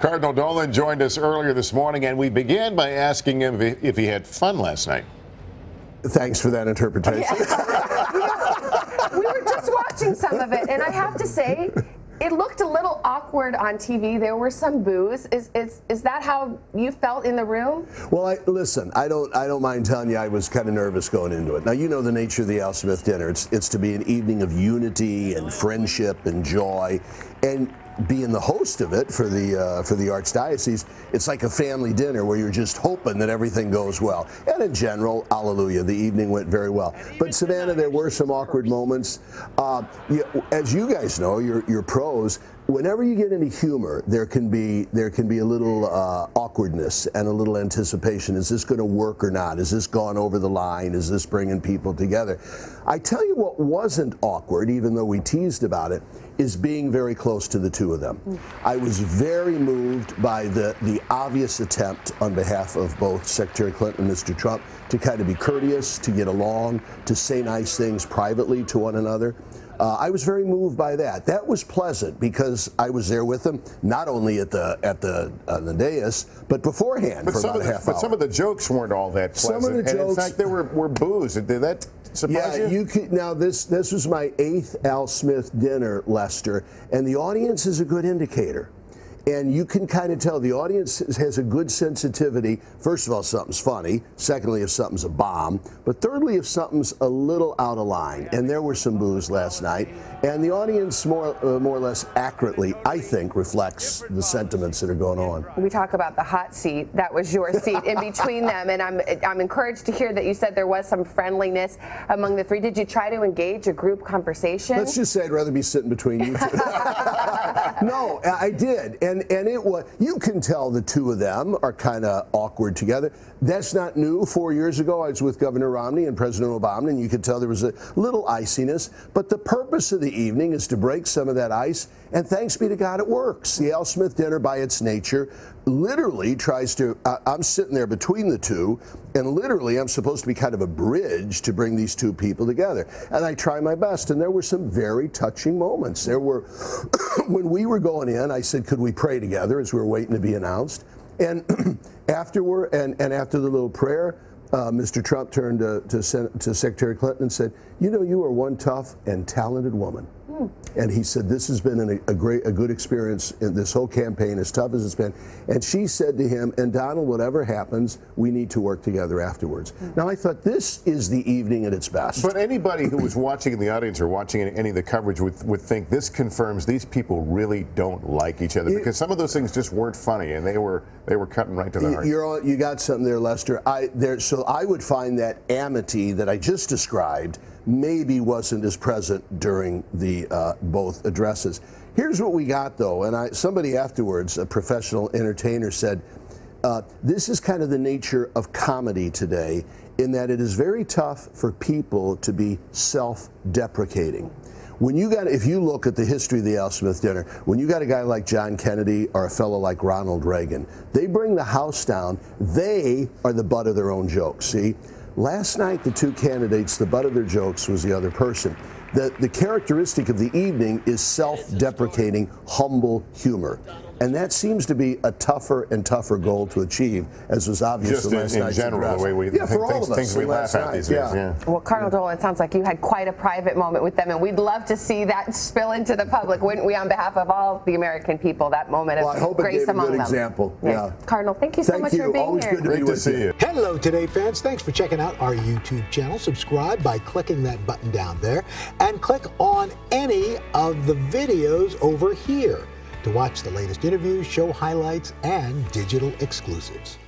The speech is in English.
Cardinal Dolan joined us earlier this morning, and we began by asking him if he had fun last night. Thanks for that interpretation. We were just watching some of it, and I have to say, it looked a little awkward on TV. There were some boos. Is that how you felt in the room? Well, listen, I don't mind telling you I was kind of nervous going into it. Now, you know the nature of the Al Smith dinner. It's to be an evening of unity and friendship and joy, and being the host of it for the Archdiocese, it's like a family dinner where you're just hoping that everything goes well. And in general, hallelujah, the evening went very well. But Savannah, there were some awkward moments. As you guys know, you're pros. Whenever you get into humor, there can be a little awkwardness and a little anticipation. Is this going to work or not? Is this gone over the line? Is this bringing people together? I tell you what wasn't awkward, even though we teased about it, is being very close to the two of them. I was very moved by the obvious attempt on behalf of both Secretary Clinton and Mr. Trump to kind of be courteous, to get along, to say nice things privately to one another. I was very moved by that. That was pleasant because I was there with them, not only at the dais, but beforehand for about a half hour. But some of the jokes weren't all that pleasant. Some of the jokes, and in fact, there were boos. Did that surprise you? Now this was my 8th Al Smith dinner, Lester, and the audience is a good indicator. And you can kind of tell the audience has a good sensitivity. First of all, something's funny. Secondly, if something's a bomb. But thirdly, if something's a little out of line. And there were some boos last night. And the audience more or less accurately, I think, reflects the sentiments that are going on. We talk about the hot seat. That was your seat in between them. And I'm encouraged to hear that you said there was some friendliness among the three. Did you try to engage a group conversation? Let's just say I'd rather be sitting between you two. No, I did. And it was, you can tell the two of them are kind of awkward together. That's not new. 4 years ago, I was with Governor Romney and President Obama, and you could tell there was a little iciness. But the purpose of the evening is to break some of that ice, and thanks be to God, it works. The Al Smith dinner, by its nature, literally tries to, I'm sitting there between the two, and literally I'm supposed to be kind of a bridge to bring these two people together. And I try my best, and there were some very touching moments. There were, when we were going in, I said, could we pray together as we were waiting to be announced? And afterward, and after the little prayer, Mr. Trump turned to Secretary Clinton and said, you know, you are one tough and talented woman. And he said, this has been a good experience in this whole campaign, as tough as it's been. And she said to him, and Donald, whatever happens, we need to work together afterwards. Now, I thought this is the evening at its best. But anybody who was watching in the audience or watching any of the coverage would think this confirms these people really don't like each other, because some of those things just weren't funny, and they were cutting right to the heart. You got something there, Lester. So I would find that amity that I just described maybe wasn't as present during the both addresses. Here's what we got, though, and somebody afterwards, a professional entertainer, said, this is kind of the nature of comedy today, in that it is very tough for people to be self-deprecating. If you look at the history of the Al Smith dinner, when you got a guy like John Kennedy or a fellow like Ronald Reagan, they bring the house down. They are the butt of their own jokes, see? Last night, the two candidates, the butt of their jokes was the other person. The characteristic of the evening is self-deprecating, humble humor. And that seems to be a tougher and tougher goal to achieve, as was obvious in last night's in general, the way we for all of us, things we laugh at these days. Yeah. Well, Cardinal Dolan, it sounds like you had quite a private moment with them, and we'd love to see that spill into the public, wouldn't we, on behalf of all the American people, that moment of grace among them. I hope it gave a good example. Yeah. Cardinal, thank you so much for being Always here. Good to be with you. Hello, Today fans. Thanks for checking out our YouTube channel. Subscribe by clicking that button down there, and click on any of the videos over here to watch the latest interviews, show highlights, and digital exclusives.